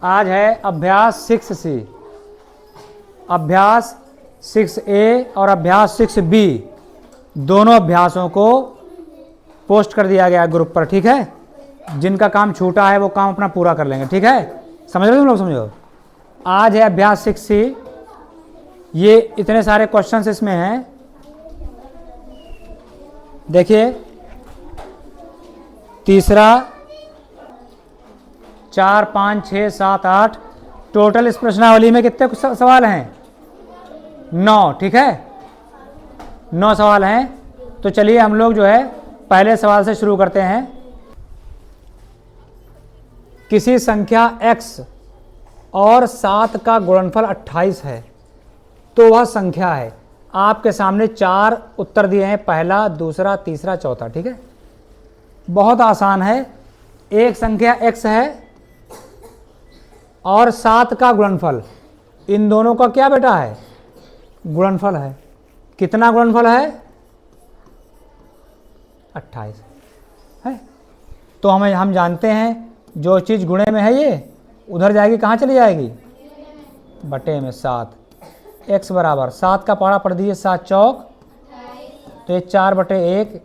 आज है अभ्यास 6C, अभ्यास 6A और अभ्यास 6B, दोनों अभ्यासों को पोस्ट कर दिया गया ग्रुप पर, ठीक है। जिनका काम छूटा है वो काम अपना पूरा कर लेंगे, ठीक है। समझ रहे हो तुम लोग? समझो, आज है अभ्यास 6C, ये इतने सारे क्वेश्चंस इसमें हैं। देखिए, तीसरा, 4, 5, 6, 7, 8, टोटल इस प्रश्नावली में कितने सवाल हैं? 9, ठीक है, 9 सवाल हैं। तो चलिए हम लोग जो है पहले सवाल से शुरू करते हैं। किसी संख्या x और 7 का गुणनफल 28 है तो वह संख्या है। आपके सामने 4 उत्तर दिए हैं, पहला, दूसरा, तीसरा, चौथा, ठीक है। बहुत आसान है। एक संख्या x है और 7 का गुणनफल, इन दोनों का क्या बेटा है? गुणनफल है। कितना गुणनफल है? 28 है। तो हम जानते हैं जो चीज़ गुणे में है ये उधर जाएगी, कहाँ चली जाएगी? बटे में 7। x बराबर 7 का पहाड़ा पढ़ दीजिए, 7 चौक, तो ये 4/1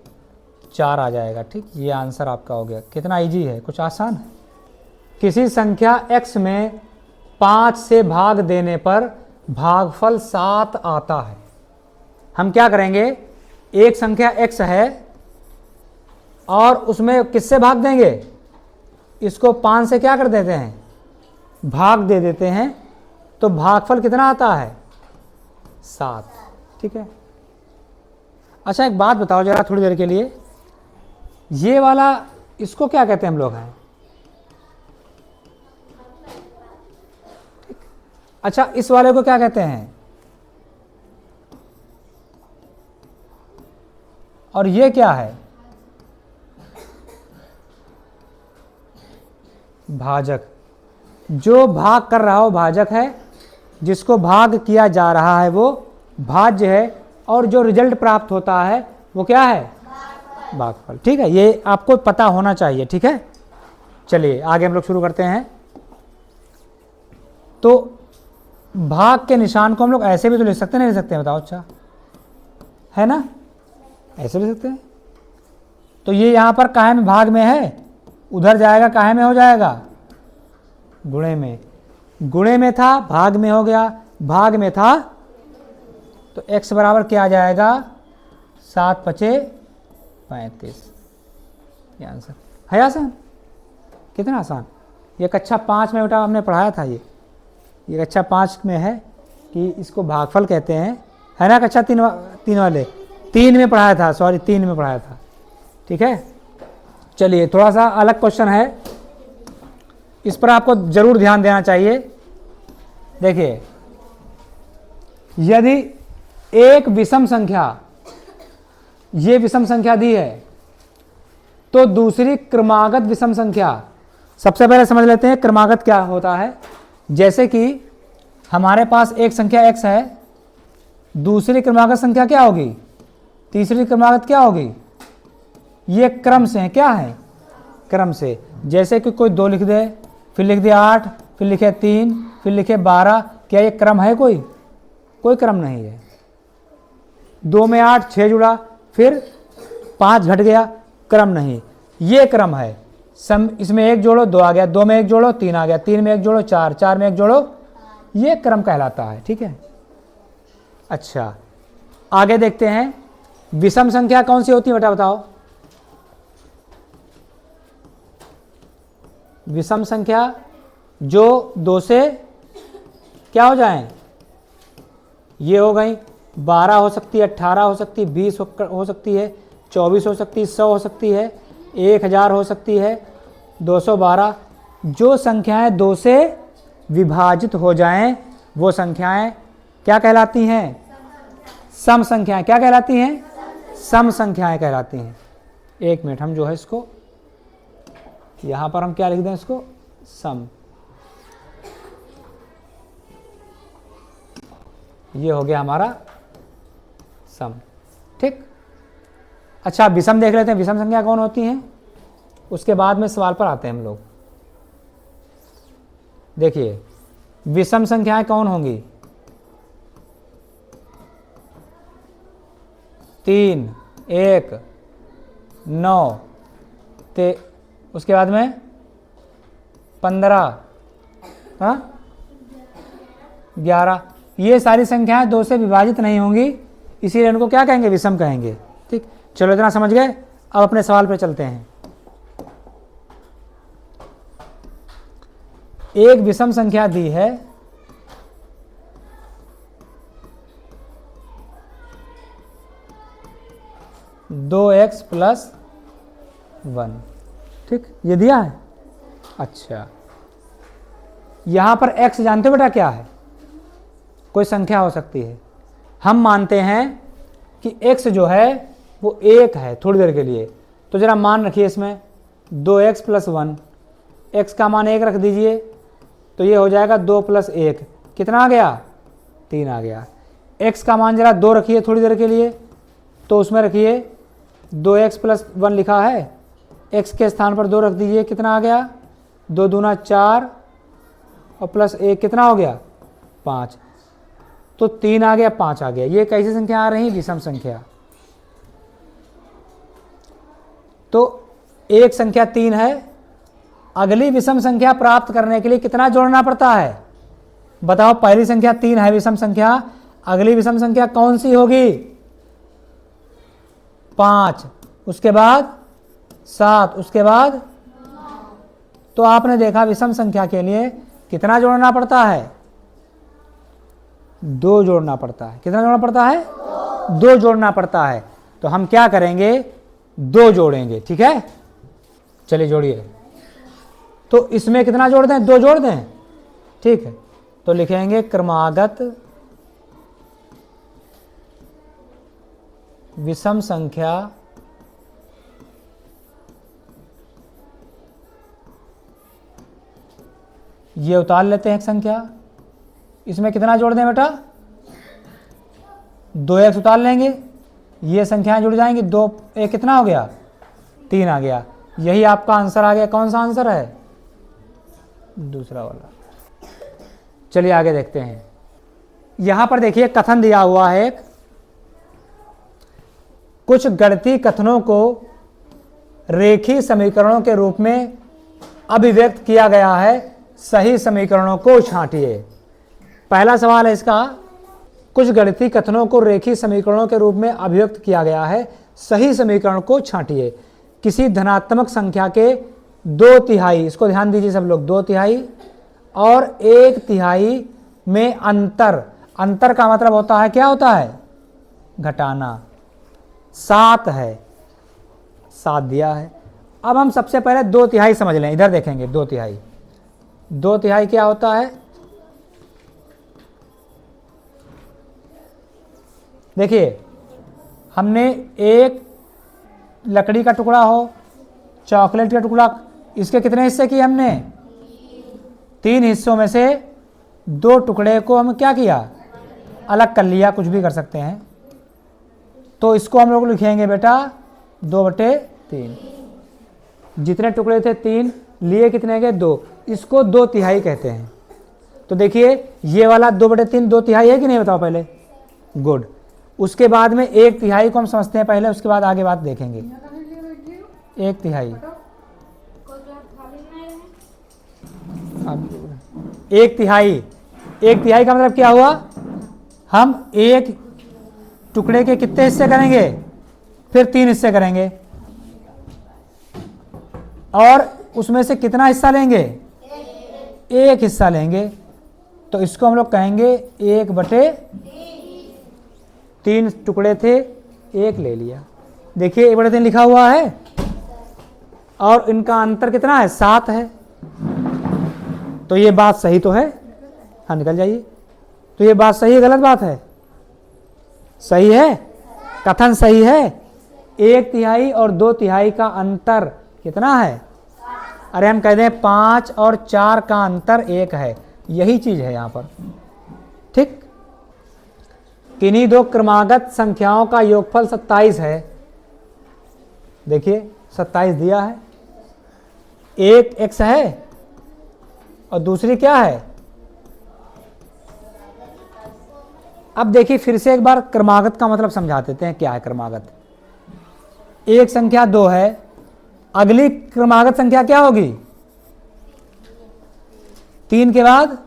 4 आ जाएगा, ठीक। ये आंसर आपका हो गया। कितना इजी है, कुछ आसान है। किसी संख्या x में 5 से भाग देने पर भागफल 7 आता है। हम क्या करेंगे? एक संख्या x है और उसमें किससे भाग देंगे? इसको 5 से क्या कर देते हैं? भाग दे देते हैं, तो भागफल कितना आता है? 7, ठीक है। अच्छा, एक बात बताओ जरा थोड़ी देर के लिए, ये वाला इसको क्या कहते हैं हम लोग हैं? अच्छा, इस वाले को क्या कहते हैं? और ये क्या है? भाजक। जो भाग कर रहा हो भाजक है, जिसको भाग किया जा रहा है वो भाज्य है, और जो रिजल्ट प्राप्त होता है वो क्या है? भागफल, ठीक है। ये आपको पता होना चाहिए, ठीक है। चलिए आगे हम लोग शुरू करते हैं। तो भाग के निशान को हम लोग ऐसे भी तो लिख सकते हैं, नहीं लिख सकते हैं? बताओ, अच्छा है ना, ऐसे लिख सकते हैं। तो ये यहाँ पर काहे में? भाग में है, उधर जाएगा काहे में हो जाएगा? गुणे में। गुणे में था, भाग में हो गया, भाग में था, तो x बराबर क्या आ जाएगा? 7 5 35। ये आंसर है। आसान, कितना आसान। ये कक्षा 5 में बेटा हमने पढ़ाया था। ये कक्षा 5 में है कि इसको भागफल कहते हैं, है ना। कक्षा 3 वाले 3 में पढ़ाया था, सॉरी 3 में पढ़ाया था, ठीक है। चलिए, थोड़ा सा अलग क्वेश्चन है, इस पर आपको जरूर ध्यान देना चाहिए। देखिए, यदि एक विषम संख्या, ये विषम संख्या दी है, तो दूसरी क्रमागत विषम संख्या, सबसे पहले समझ लेते हैं क्रमागत क्या होता है। जैसे कि हमारे पास एक संख्या x है, दूसरी क्रमागत संख्या क्या होगी? तीसरी क्रमागत क्या होगी? ये क्रम से है, क्या है? क्रम से। जैसे कि कोई 2 लिख दे, फिर लिख दिया 8, फिर लिखे 3, फिर लिखे 12, क्या ये क्रम है? कोई क्रम नहीं है। 2 में 8, 6 जुड़ा, फिर 5 घट गया, क्रम नहीं। ये क्रम है। इसमें 1 जोड़ो 2 आ गया, 2 में 1 जोड़ो 3 आ गया, 3 में 1 जोड़ो 4, 4 में 1 जोड़ो, ये क्रम कहलाता है, ठीक है। अच्छा, आगे देखते हैं। विषम संख्या कौन सी होती है बेटा, बताओ? विषम संख्या जो 2 से क्या हो जाए? ये हो गई, 12 हो सकती है, 18 हो सकती है, 20 हो सकती है, 24 हो सकती है, 100 हो सकती है, 1000 हो सकती है, 212। जो संख्याएं 2 से विभाजित हो जाएं वो संख्याएं क्या कहलाती हैं? सम संख्याएं। क्या कहलाती हैं? सम संख्याएं कहलाती हैं। एक मिनट, हम जो है इसको यहां पर हम क्या लिख दें? इसको सम। ये हो गया हमारा सम, ठीक। अच्छा, विषम देख लेते हैं। विषम संख्या कौन होती हैं, उसके बाद में सवाल पर आते हैं हम लोग। देखिए विषम संख्याएं कौन होंगी? 3, 1, 9, उसके बाद में 15, 11। ये सारी संख्याएं 2 से विभाजित नहीं होंगी, इसीलिए इनको क्या कहेंगे? विषम कहेंगे। ठीक, चलो इतना समझ गए। अब अपने सवाल पे चलते हैं। एक विषम संख्या दी है, दो एक्स प्लस 1। ठीक, ये दिया है। अच्छा, यहां पर x जानते हो बेटा क्या है? कोई संख्या हो सकती है। हम मानते हैं कि x जो है वो 1 है थोड़ी देर के लिए, तो जरा मान रखिए इसमें 2x प्लस 1, x का मान 1 रख दीजिए, तो ये हो जाएगा 2 प्लस 1, कितना आ गया? 3 आ गया। x का मान जरा 2 रखिए थोड़ी देर के लिए, तो उसमें रखिए 2x प्लस 1 लिखा है, x के स्थान पर 2 रख दीजिए, कितना आ गया? 2 दूना 4 और प्लस 1 कितना हो गया? 5। तो 3 आ गया, 5 आ गया। ये कैसी संख्या आ रही? विषम संख्या। तो एक संख्या 3 है, अगली विषम संख्या प्राप्त करने के लिए कितना जोड़ना पड़ता है? बताओ, पहली संख्या 3 है विषम संख्या, अगली विषम संख्या कौन सी होगी? 5, उसके बाद 7, उसके बाद। तो आपने देखा विषम संख्या के लिए कितना जोड़ना पड़ता है? 2 जोड़ना पड़ता है। कितना जोड़ना पड़ता है? 2 जोड़ना पड़ता है। तो हम क्या करेंगे? 2 जोड़ेंगे। ठीक है, चलिए जोड़िए। तो इसमें कितना जोड़ दें? 2 जोड़ दें। ठीक है, तो लिखेंगे क्रमागत विषम संख्या ये उतार लेते हैं एक संख्या, इसमें कितना जोड़ दें बेटा? 2x उतार लेंगे, ये संख्याएं जुड़ जाएंगी, 2 एक कितना हो गया? 3 आ गया। यही आपका आंसर आ गया। कौन सा आंसर है? दूसरा वाला। चलिए आगे देखते हैं। यहां पर देखिए कथन दिया हुआ है, कुछ गणितीय कथनों को रेखीय समीकरणों के रूप में अभिव्यक्त किया गया है, सही समीकरणों को छांटिए। पहला सवाल है इसका, कुछ गणितीय कथनों को रेखीय समीकरणों के रूप में अभिव्यक्त किया गया है, सही समीकरण को छांटिए। किसी धनात्मक संख्या के 2/3, इसको ध्यान दीजिए सब लोग, 2/3 और 1/3 में अंतर, अंतर का मतलब होता है, क्या होता है? घटाना। 7 है, 7 दिया है। अब हम सबसे पहले 2/3 समझ लें। इधर देखेंगे 2/3, 2/3 क्या होता है? देखिए, हमने एक लकड़ी का टुकड़ा हो, चॉकलेट का टुकड़ा, इसके कितने हिस्से किए हमने? 3 हिस्सों में से 2 टुकड़े को हम क्या किया? अलग कर लिया, कुछ भी कर सकते हैं। तो इसको हम लोग लिखेंगे बेटा 2/3। जितने टुकड़े थे 3, लिए कितने गए? 2। इसको 2/3 कहते हैं। तो देखिए ये वाला 2/3 2/3 है कि नहीं? बताओ पहले। गुड। उसके बाद में 1/3 को हम समझते हैं पहले, उसके बाद आगे बात देखेंगे। 1/3, 1/3, 1/3 का मतलब क्या हुआ? हम एक टुकड़े के कितने हिस्से करेंगे? फिर 3 हिस्से करेंगे, और उसमें से कितना हिस्सा लेंगे? 1 हिस्सा लेंगे। तो इसको हम लोग कहेंगे 1/3। टुकड़े थे, 1 ले लिया। देखिए 1/3 लिखा हुआ है, और इनका अंतर कितना है? 7 है। तो ये बात सही तो है? हाँ, निकल जाइए। तो ये बात सही है, गलत बात है? सही है, कथन सही है। 1/3 और 2/3 का अंतर कितना है? अरे हम कह दें 5 और 4 का अंतर 1 है, यही चीज है यहां पर। ठीक, किन्हीं 2 क्रमागत संख्याओं का योगफल 27 है। देखिए 27 दिया है, एक x है और दूसरी क्या है। अब देखिए फिर से एक बार क्रमागत का मतलब समझा देते हैं क्या है क्रमागत। एक संख्या 2 है, अगली क्रमागत संख्या क्या होगी, 3 के बाद,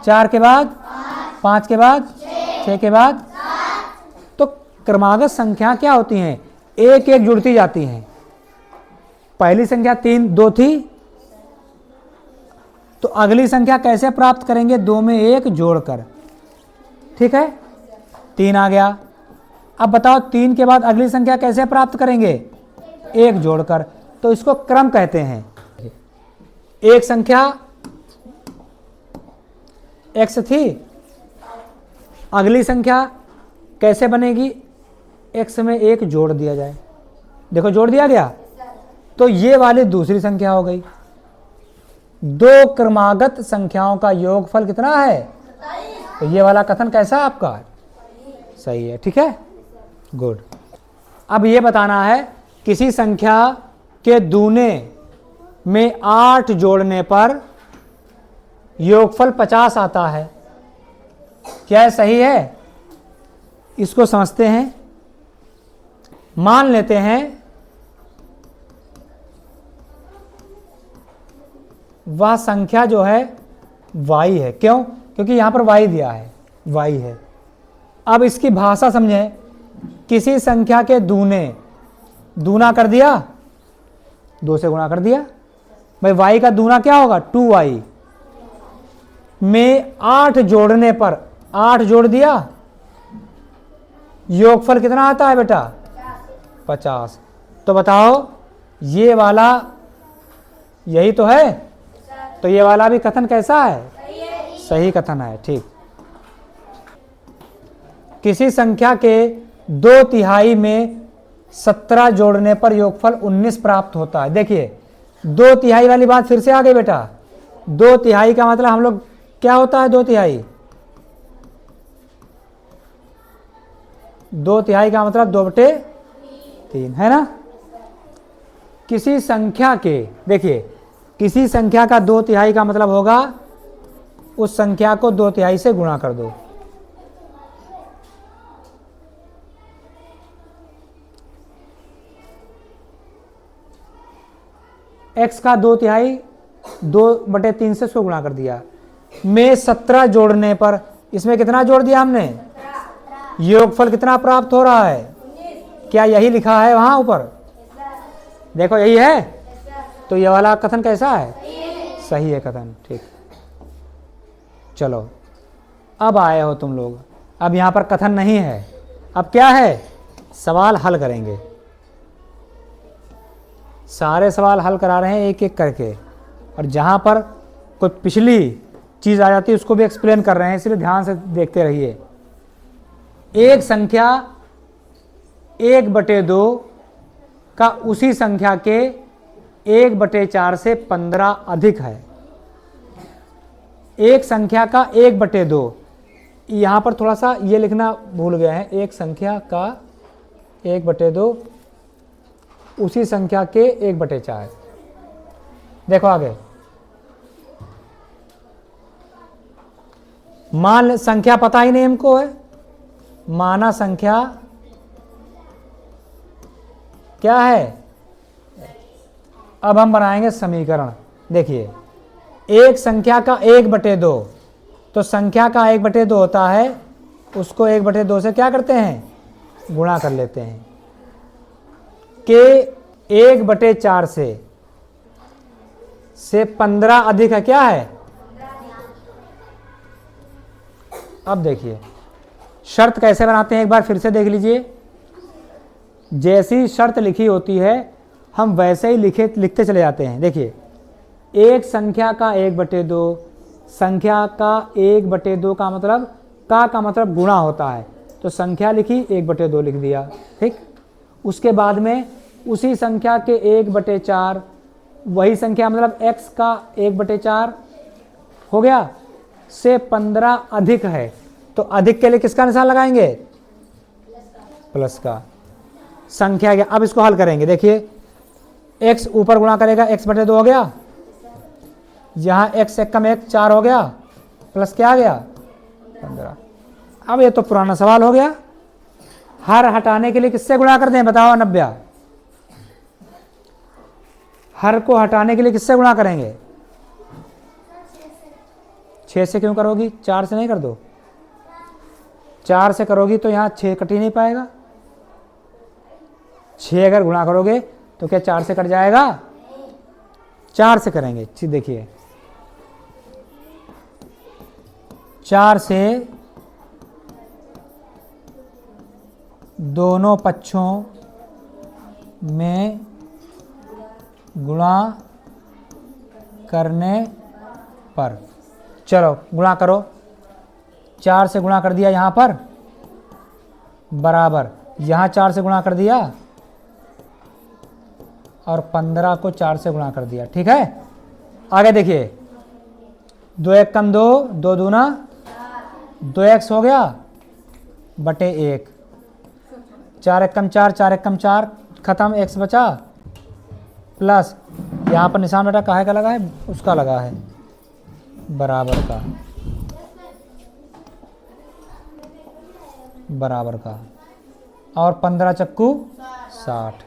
4 के बाद, 5 के बाद, 6 के बाद। तो क्रमागत संख्या क्या होती हैं, एक एक जुड़ती जाती हैं। पहली संख्या 2 थी, तो अगली संख्या कैसे प्राप्त करेंगे, 2 में 1 जोड़कर। ठीक है, 3 आ गया। अब बताओ 3 के बाद अगली संख्या कैसे प्राप्त करेंगे, 1 जोड़कर। तो इसको क्रम कहते हैं। एक संख्या x थी, अगली संख्या कैसे बनेगी, x में 1 जोड़ दिया जाए। देखो जोड़ दिया गया, तो ये वाली दूसरी संख्या हो गई। 2 क्रमागत संख्याओं का योगफल कितना है, तो ये वाला कथन कैसा है आपका, सही है। ठीक है, गुड। अब ये बताना है किसी संख्या के दूने में 8 जोड़ने पर योगफल 50 आता है। क्या सही है, इसको समझते हैं। मान लेते हैं वह संख्या जो है y है। क्यों, क्योंकि यहां पर y दिया है, y है। अब इसकी भाषा समझें, किसी संख्या के दूने, दूना कर दिया, 2 से गुणा कर दिया, भाई y का दूना क्या होगा, 2y में 8 जोड़ने पर, 8 जोड़ दिया, योगफल कितना आता है बेटा, 50। तो बताओ ये वाला यही तो है, तो ये वाला भी कथन कैसा है, सही कथन है। ठीक, किसी संख्या के 2/3 में 17 जोड़ने पर योगफल 19 प्राप्त होता है। देखिए 2/3 वाली बात फिर से आ गई बेटा। 2/3 का मतलब हम लोग क्या होता है, 2/3, 2/3 का मतलब 2/3 है ना। किसी संख्या के, देखिए किसी संख्या का 2/3 का मतलब होगा उस संख्या को 2/3 से गुणा कर दो। x का 2/3, 2/3 से उसको गुणा कर दिया, में 17 जोड़ने पर इसमें कितना जोड़ दिया हमने, योगफल कितना प्राप्त हो रहा है, क्या यही लिखा है वहां ऊपर, देखो यही है। तो ये वाला कथन कैसा है, सही है कथन। ठीक, चलो अब आए हो तुम लोग। अब यहां पर कथन नहीं है, अब क्या है, सवाल हल करेंगे। सारे सवाल हल करा रहे हैं एक एक करके, और जहां पर कोई पिछली चीज आ जाती है उसको भी एक्सप्लेन कर रहे हैं, इसलिए ध्यान से देखते रहिए। एक संख्या 1/2 का उसी संख्या के 1/4 से 15 अधिक है। एक संख्या का 1/2, यहां पर थोड़ा सा ये लिखना भूल गए हैं, एक संख्या का 1/2 उसी संख्या के 1/4। देखो आगे, मान संख्या पता ही नहीं हमको है, माना संख्या क्या है। अब हम बनाएंगे समीकरण। देखिए एक संख्या का 1/2, तो संख्या का 1/2 होता है, उसको 1/2 से क्या करते हैं, गुणा कर लेते हैं। के 1/4 से 15 अधिक है, क्या है। अब देखिए शर्त कैसे बनाते हैं, एक बार फिर से देख लीजिए। जैसी शर्त लिखी होती है हम वैसे ही लिखते चले जाते हैं। देखिए एक संख्या का 1/2, संख्या का 1/2 का मतलब का मतलब गुणा होता है, तो संख्या लिखी 1/2 लिख दिया। ठीक, उसके बाद में उसी संख्या के 1/4, वही संख्या मतलब x का 1/4 हो गया, से 15 अधिक है, तो अधिक के लिए किसका निशान लगाएंगे, प्लस का। संख्या गया, अब इसको हल करेंगे। देखिए x ऊपर गुणा करेगा, x/2 हो गया, यहाँ x से कम 1 4 हो गया, प्लस क्या आ गया 15। अब ये तो पुराना सवाल हो गया। हर हटाने के लिए किससे गुणा कर दें बताओ नव्या? हर को हटाने के लिए किससे गुणा करेंगे? 6 से क्यों करोगी? 4 से नहीं कर दो। 4 से करोगी तो यहाँ 6 कट ही नहीं पाएगा। 6 अगर गुणा करोगे तो क्या 4 से कट जाएगा? 4 से करेंगे। देखिए 4 से दोनों पक्षों में गुणा करने पर, चलो गुणा करो। 4 से गुणा कर दिया यहाँ पर, बराबर यहाँ 4 से गुणा कर दिया और 15 को 4 से गुणा कर दिया। ठीक है, आगे देखिए 2 1 कम 2, 2 दूना 2x हो गया बटे 1, 4 1 कम 4, 4 1 कम 4, खत्म, x बचा, प्लस यहाँ पर निशान बेटा काहे का लगा है? उसका लगा है, बराबर का, बराबर का, और 15 चक्कू 60।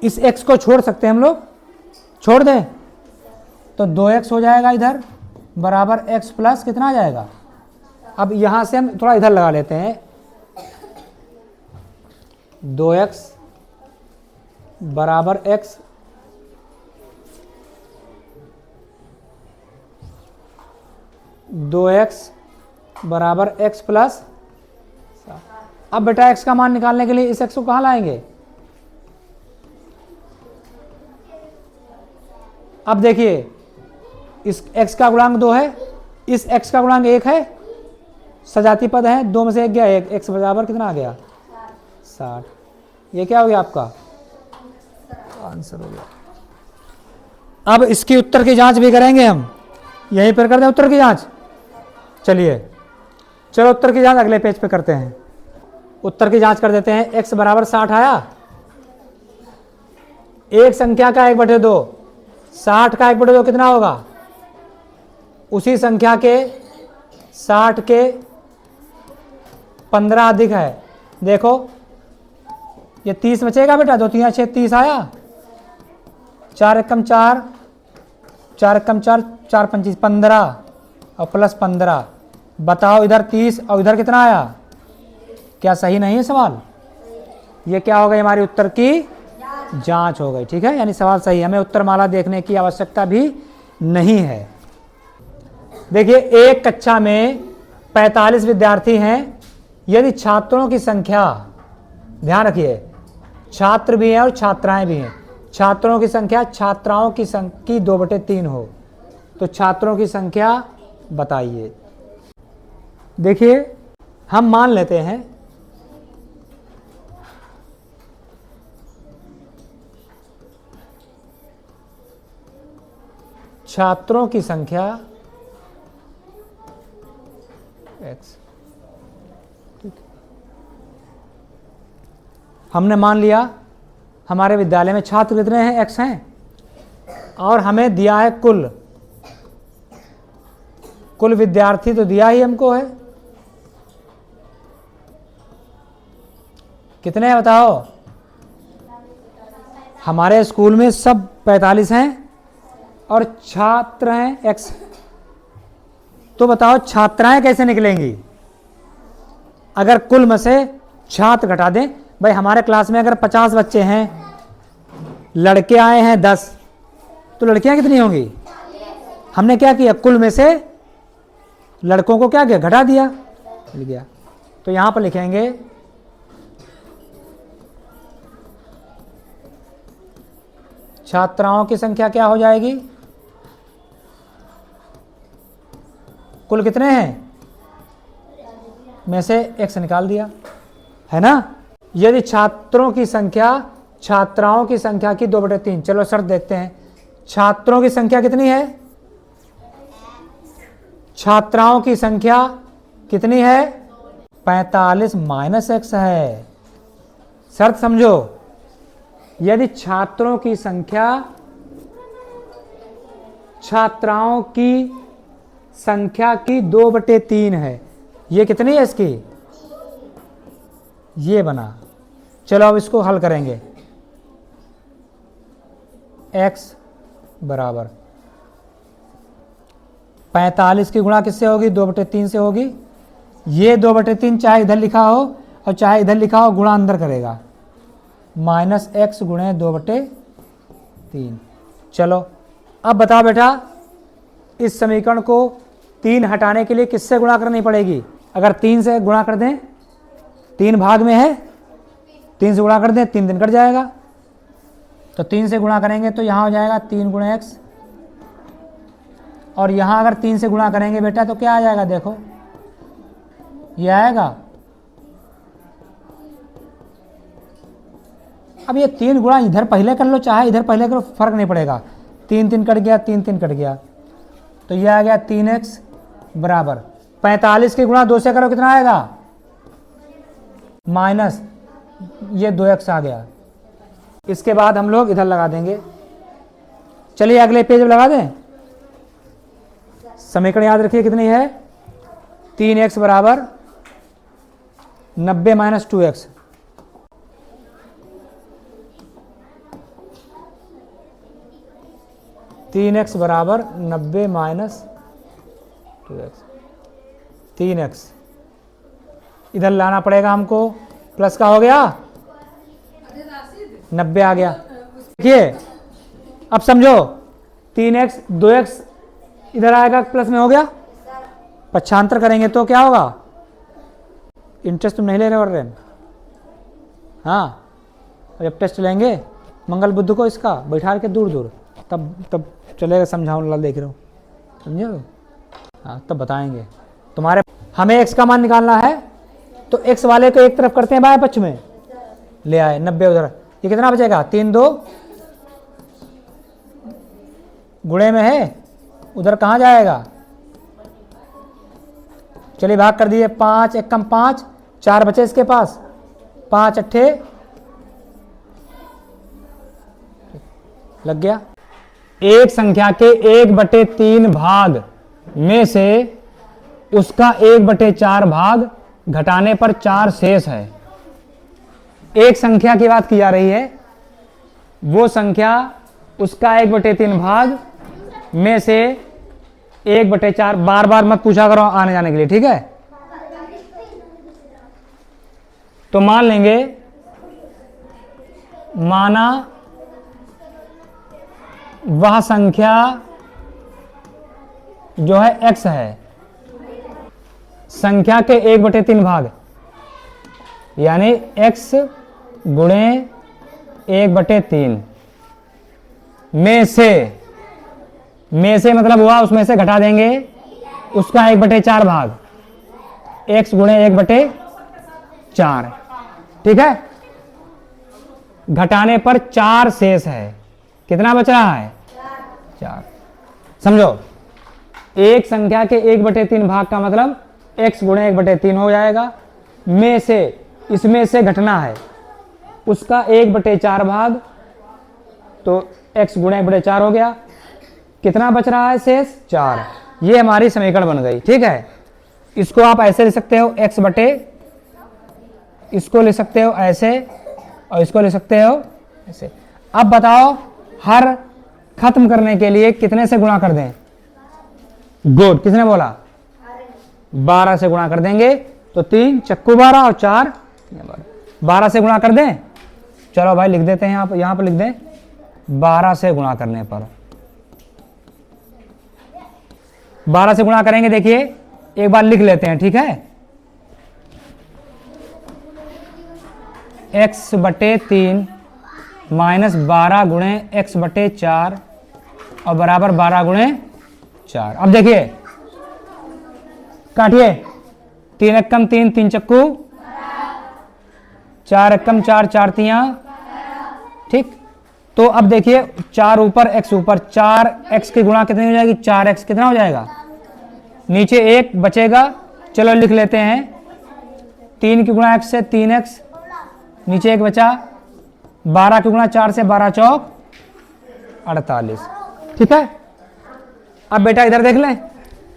इस x को छोड़ सकते हैं हम लोग, छोड़ दें तो 2x हो जाएगा इधर, बराबर x प्लस कितना आ जाएगा? अब यहां से हम थोड़ा इधर लगा लेते हैं, 2x बराबर x, दो एक्स बराबर x प्लस। अब बेटा x का मान निकालने के लिए इस x को कहां लाएंगे? अब देखिए इस x का गुणांक 2 है, इस x का गुणांक 1 है, सजाती पद है, 2 में से 1 गया, 1, x बराबर कितना आ गया? 60। ये क्या हो गया आपका आंसर हो गया। अब इसकी उत्तर की जांच भी करेंगे हम, यहीं पर कर दें उत्तर की जांच। चलिए चलो उत्तर की जांच अगले पेज पे करते हैं। उत्तर की जांच कर देते हैं। x बराबर 60 आया, एक संख्या का 1/2, 60 का 1/2 कितना होगा? उसी संख्या के 60 के 15 अधिक है। देखो ये 30 बचेगा बेटा, 2 3 6 30 आया, 4 1 कम 4, 4 1 कम 4, 4 25 15 और प्लस 15। बताओ इधर 30 और इधर कितना आया? क्या सही नहीं है सवाल? ये क्या हो गई? हमारी उत्तर की जांच हो गई। ठीक है, यानी सवाल सही है, हमें उत्तरमाला देखने की आवश्यकता भी नहीं है। देखिए एक कक्षा में 45 विद्यार्थी हैं। यदि छात्रों की संख्या, ध्यान रखिए छात्र भी हैं और छात्राएं भी हैं, छात्रों की संख्या छात्राओं की 2/3 हो तो छात्रों की संख्या बताइए। देखिए हम मान लेते हैं छात्रों की संख्या x, हमने मान लिया हमारे विद्यालय में छात्र कितने हैं? x हैं, और हमें दिया है कुल विद्यार्थी तो दिया ही हमको है, कितने हैं बताओ? हमारे स्कूल में सब 45 हैं और छात्र हैं x। तो बताओ छात्राएं कैसे निकलेंगी? अगर कुल में से छात्र घटा दें, भाई हमारे क्लास में अगर 50 बच्चे हैं, लड़के आए हैं 10, तो लड़कियां कितनी होंगी? हमने क्या किया? कुल में से लड़कों को क्या किया? घटा दिया, मिल गया। तो यहां पर लिखेंगे छात्राओं की संख्या क्या हो जाएगी? कुल कितने हैं में से x निकाल दिया, है ना। यदि छात्रों की संख्या छात्राओं की संख्या की 2/3, चलो शर्त देखते हैं, छात्रों की संख्या कितनी है? छात्राओं की संख्या कितनी है? 45 माइनस x है। शर्त समझो, यदि छात्रों की संख्या छात्राओं की संख्या की 2/3 है। ये कितनी है इसकी? ये बना। चलो अब इसको हल करेंगे। x बराबर 45 की गुणा किससे होगी? 2/3 से होगी। ये 2/3 चाहे इधर लिखा हो और चाहे इधर लिखा हो, गुणा अंदर करेगा, -x गुणे 2/3। चलो अब बताओ बेटा, इस समीकरण को 3 हटाने के लिए किससे गुणा करनी पड़ेगी? अगर 3 से गुणा कर दें, 3 भाग में है, 3 से गुणा कर दें, 3 दिन कट जाएगा। तो 3 से गुणा करेंगे तो यहाँ हो जाएगा 3 गुणे x, और यहाँ अगर 3 से गुणा करेंगे बेटा तो क्या आ जाएगा? देखो ये आएगा। अब ये 3 गुणा इधर पहले कर लो चाहे इधर पहले करो, फर्क नहीं पड़ेगा। 3 3 कट गया, 3 3 कट गया, तो ये आ गया 3x बराबर 45 की गुणा 2 से करो, कितना आएगा? माइनस ये 2x आ गया। इसके बाद हम लोग इधर लगा देंगे। चलिए अगले पेज में लगा दें। समीकरण याद रखिए कितनी है? 3x बराबर 90 - 2x। तीन एक्स बराबर 90 - 2x। 3x इधर लाना पड़ेगा हमको, प्लस का हो गया 90 आ गया। देखिए अब समझो, 3x 2x इधर आएगा, प्लस में हो गया, पक्षांतर करेंगे तो क्या होगा? इंटरेस्ट तुम नहीं ले रहे हो रहे? हाँ, जब टेस्ट लेंगे मंगल बुध को इसका बैठा के दूर दूर, तब चलेगा, समझाऊँ ला देख रहे हो, समझे? हाँ तब बताएंगे तुम्हारे। हमें x का मान निकालना है तो x वाले को एक तरफ करते हैं, बाएं पक्ष में ले आए, 90 उधर, ये कितना बचेगा? 3 2 गुणे में है, उधर कहाँ जाएगा? चलिए भाग कर दिए, 5 1 कम 5, 4 बचे इसके पास, 5 अट्ठे लग गया। एक संख्या के 1/3 भाग में से उसका 1/4 भाग घटाने पर 4 शेष है। एक संख्या की बात की जा रही है, वो संख्या उसका 1/3 भाग में से 1/4, बार बार मत पूछा करो आने जाने के लिए, ठीक है? तो मान लेंगे, माना वह संख्या जो है x है, संख्या के 1/3 भाग, यानी x गुणे 1/3 में से मतलब हुआ उसमें से घटा देंगे उसका 1/4 भाग, x गुणे 1/4, ठीक है? घटाने पर 4 शेष है। कितना बच रहा है? 4। समझो, एक संख्या के 1/3 भाग का मतलब x गुणे 1/3 हो जाएगा, में से, इसमें से घटना है उसका 1/4 भाग, तो x गुणे 1/4 हो गया। कितना बच रहा है शेष? 4। ये हमारी समीकरण बन गई, ठीक है? इसको आप ऐसे लिख सकते हो x बटे, इसको लिख सकते हो ऐसे, और इसको लिख सकते हो ऐसे। अब बताओ, हर खत्म करने के लिए कितने से गुणा कर दें? गुड, किसने बोला? 12 से गुणा कर देंगे, तो 3 चक्कू 12 और 4 12 से गुणा कर दें। चलो भाई लिख देते हैं, यहां पर लिख दें 12 से गुणा करने पर, 12 से गुणा करेंगे। देखिए एक बार लिख लेते हैं, ठीक है? x/3 माइनस 12 गुणे x/4 और बराबर 12 गुणे 4। अब देखिए, काटिए, 3 1 कम 3, 3 चक्कू 4 1 कम 4, 4 तियां, ठीक? तो अब देखिए, 4 ऊपर x ऊपर, 4x की गुणा कितनी हो जाएगी? 4x कितना हो जाएगा? नीचे 1 बचेगा, चलो लिख लेते हैं, 3 की गुणा x से 3x, नीचे 1 बचा, 12 की गुणा 4 से 12 चौक 48, ठीक है? अब बेटा इधर देख लें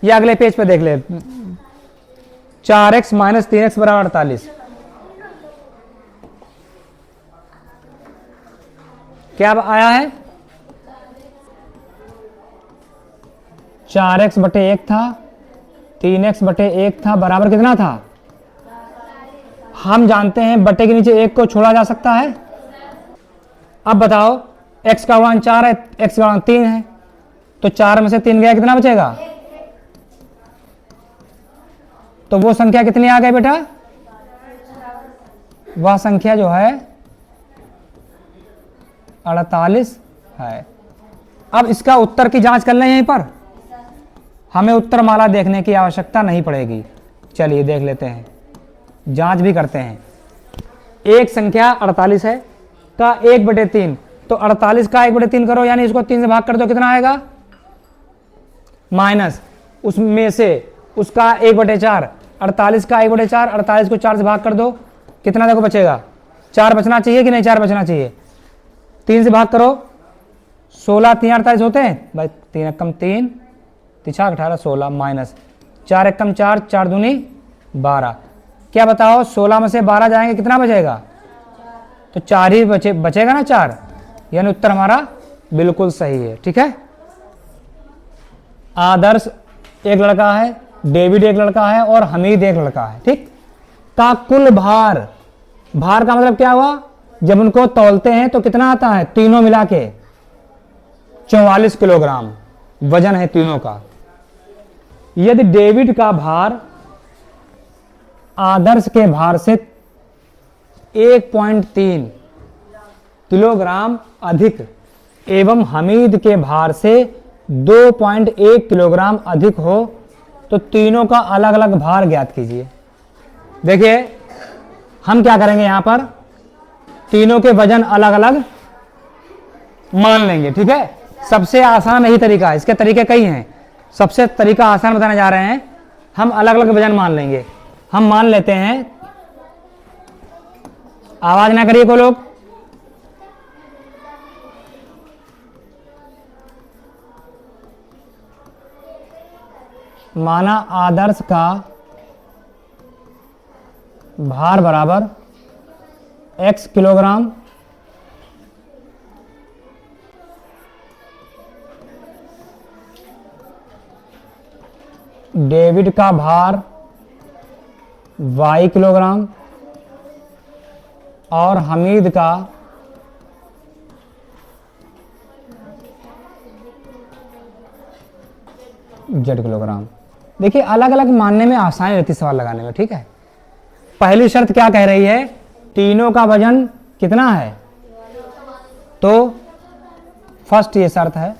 या अगले पेज पे देख ले। 4x माइनस 3x बराबर 48। क्या आया है? 4x बटे 1 था, 3x बटे 1 था, बराबर कितना था? हम जानते हैं बटे के नीचे 1 को छोड़ा जा सकता है। अब बताओ x का मान 4 है, x का मान 3 है, तो 4 में से 3 गया, कितना बचेगा? तो वो संख्या कितनी आ गई बेटा? वह संख्या जो है 48 है। अब इसका उत्तर की जांच कर लें। यहीं पर हमें उत्तर माला देखने की आवश्यकता नहीं पड़ेगी। चलिए देख लेते हैं, जांच भी करते हैं। एक संख्या 48 है का 1/3, तो 48 का 1/3 करो, यानी इसको 3 से भाग कर दो, कितना आएगा? माइनस उसमें से उसका 1/4, 48 का 1/4, 48 को 4 से भाग कर दो, कितना देखो बचेगा? 4 बचना चाहिए कि नहीं? 4 बचना चाहिए। 3 से भाग करो, 16 3 48 होते हैं भाई, 3 एकम 3, 3 18 16, माइनस 4 एकम 4, 4 दूनी 12। क्या बताओ 16 में से 12 जाएंगे, कितना बचेगा? तो 4 ही बचेगा ना, 4, यानी उत्तर हमारा बिल्कुल सही है। ठीक है, आदर्श एक लड़का है, डेविड एक लड़का है और हमीद एक लड़का है, ठीक, का कुल भार, भार का मतलब क्या हुआ? जब उनको तौलते हैं तो कितना आता है? तीनों मिला के 44 किलोग्राम वजन है तीनों का। यदि डेविड का भार आदर्श के भार से 1.3 किलोग्राम अधिक एवं हमीद के भार से 2.1 किलोग्राम अधिक हो तो तीनों का अलग अलग भार ज्ञात कीजिए। देखिए हम क्या करेंगे, यहां पर तीनों के वजन अलग अलग मान लेंगे। ठीक है, सबसे आसान यही तरीका है, इसके तरीके कई हैं, सबसे तरीका आसान बताने जा रहे हैं। हम अलग अलग वजन मान लेंगे। हम मान लेते हैं, आवाज ना करिए को लोग, माना आदर्श का भार बराबर x किलोग्राम, डेविड का भार y किलोग्राम और हमीद का z किलोग्राम। देखिए अलग अलग मानने में आसानी रहती है सवाल लगाने में। ठीक है, पहली शर्त क्या कह रही है? तीनों का वजन कितना है? तो फर्स्ट ये शर्त है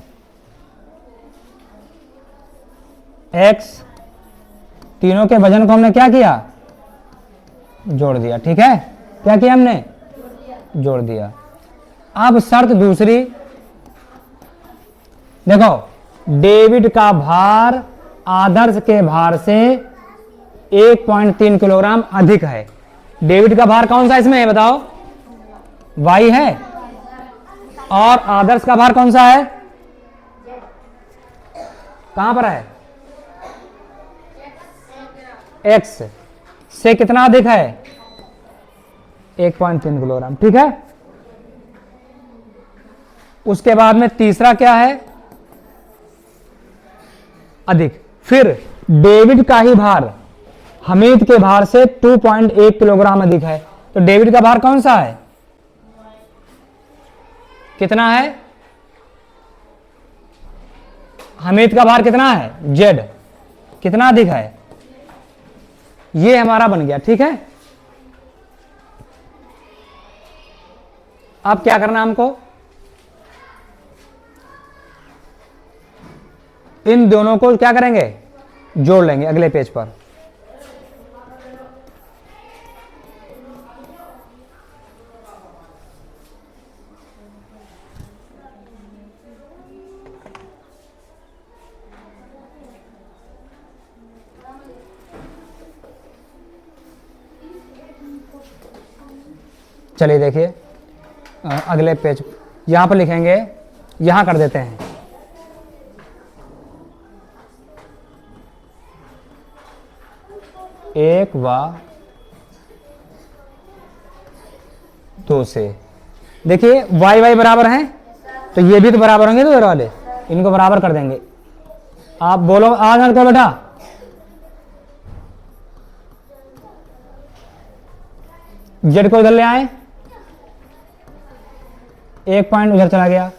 x, तीनों के वजन को हमने क्या किया? जोड़ दिया। ठीक है, क्या किया हमने? जोड़ दिया। अब शर्त दूसरी, देखो डेविड का भार आदर्श के भार से 1.3 किलोग्राम अधिक है। डेविड का भार कौन सा इसमें है बताओ? y है, और आदर्श का भार कौन सा है? कहां पर है? x से कितना अधिक है? 1.3 किलोग्राम। ठीक है, उसके बाद में तीसरा क्या है? अधिक। फिर डेविड का ही भार हमीद के भार से 2.1 किलोग्राम अधिक है, तो डेविड का भार कौन सा है? कितना है? हमीद का भार कितना है? z, कितना अधिक है? ये हमारा बन गया। ठीक है, अब क्या करना हमको? इन दोनों को क्या करेंगे? जोड़ लेंगे अगले पेज पर। चलिए देखिए अगले पेज, यहां पर लिखेंगे, यहां कर देते हैं 1 व 2 से। देखिए y y बराबर हैं तो ये भी तो बराबर होंगे, तो इधर वाले इनको बराबर कर देंगे। आप बोलो आज हल कर बेटा। z को इधर ले आए, 1 पॉइंट उधर चला गया,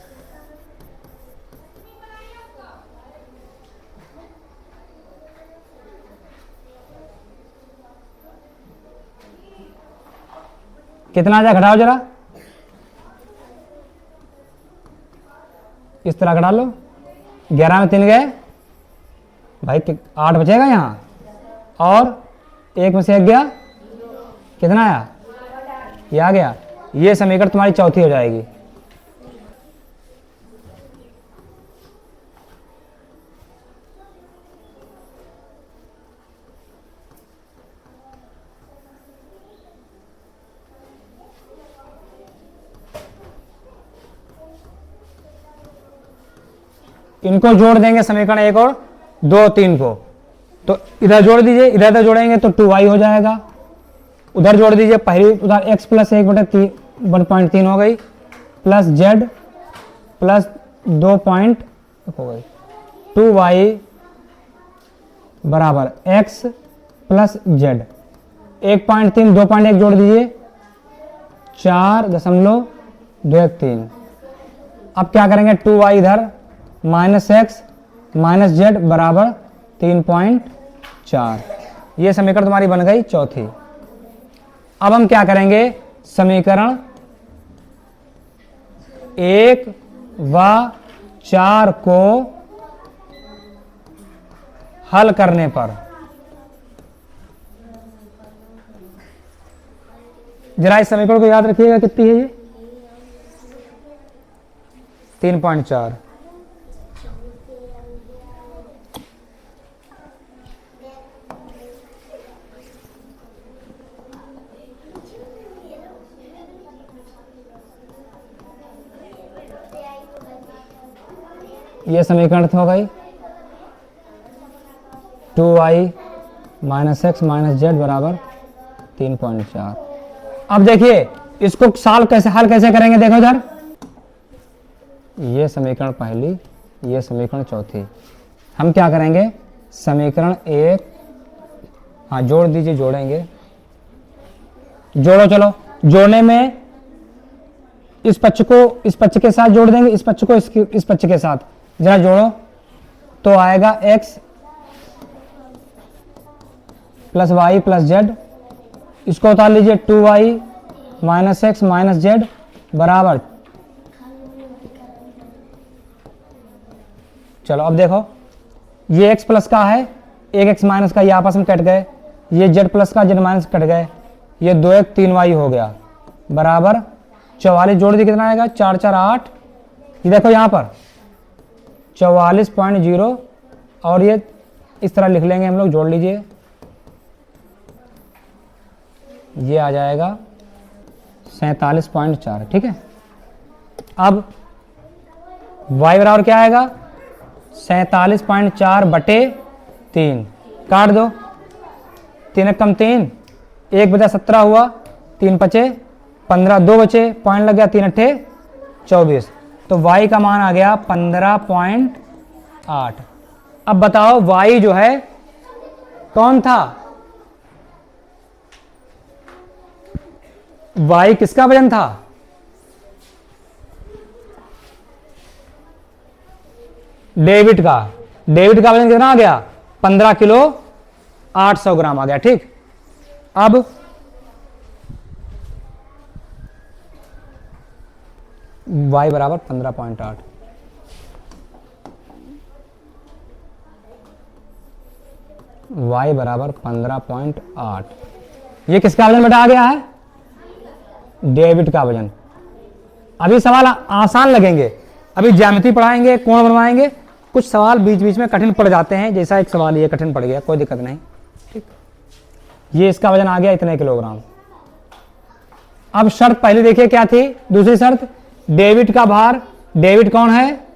कितना आ जाए घटाओ जरा, इस तरह घटा लो। 11 में 3 गए भाई, 8 बचेगा यहाँ, और 1 में से 1 गया, कितना आया, ये आ गया। ये समीकरण तुम्हारी चौथी हो जाएगी। इनको जोड़ देंगे समीकरण 1 और 2 3 को, तो इधर जोड़ दीजिए, इधर जोड़ेंगे तो 2y हो जाएगा, उधर जोड़ दीजिए, पहली उधर x प्लस 1/3 हो गई, प्लस z प्लस 2 पॉइंट हो गई, 2y बराबर x प्लस z, 1.3 2.1 जोड़ दीजिए, 4.213। अब क्या करेंगे, 2y इधर माइनस x माइनस z बराबर 3.4। ये समीकरण तुम्हारी बन गई चौथी। अब हम क्या करेंगे, समीकरण 1 व 4 को हल करने पर, जरा इस समीकरण को याद रखिएगा, कितनी है ये, 3.4। ये समीकरण हो गई 2y minus x minus z बराबर 3.4। अब देखिए इसको हल कैसे करेंगे, देखो इधर, ये समीकरण पहली, ये समीकरण चौथी। हम क्या करेंगे, समीकरण 1, हाँ जोड़ दीजिए, जोड़ेंगे, जोड़ो, चलो जोड़ने में इस पक्ष को इस पक्ष के साथ जोड़ देंगे, इस पक्ष को इस पक्ष के साथ, जरा जोड़ो तो आएगा x plus Y plus Z, इसको उतार लीजिए 2y minus x minus Z बराबर, चलो अब देखो ये x प्लस का है, एक x माइनस का, ये आपस में कट गए, ये z प्लस का z माइनस कट गए, ये 2 1 3y हो गया बराबर 44। जोड़ दी कितना आएगा, 4 4 8, ये देखो यहाँ पर 44.0, और ये इस तरह लिख लेंगे हम लोग, जोड़ लीजिए, ये आ जाएगा 47.4। ठीक है, अब y बराबर क्या आएगा, 47.4/3, काट दो, 3 कम 3, 1/17 हुआ, 3 बचे 15, 2 बचे, पॉइंट लग गया, 3 अट्ठे 24, तो y का मान आ गया 15.8। अब बताओ y जो है कौन था, y किसका वजन था, डेविड का। डेविड का वजन कितना आ गया, 15 किलो 800 ग्राम आ गया। ठीक, अब y बराबर 15.8, y बराबर 15.8। ये किसका वजन बेटा आ गया है, डेविड का वजन। अभी सवाल आसान लगेंगे, अभी ज्यामिति पढ़ाएंगे, कोण बनवाएंगे, कुछ सवाल बीच बीच में कठिन पड़ जाते हैं, जैसा एक सवाल ये कठिन पड़ गया, कोई दिक्कत नहीं। ठीक, ये इसका वजन आ गया इतने किलोग्राम। अब शर्त पहले देखिए क्या थी, दूसरी शर्त, डेविड का भार, डेविड कौन है,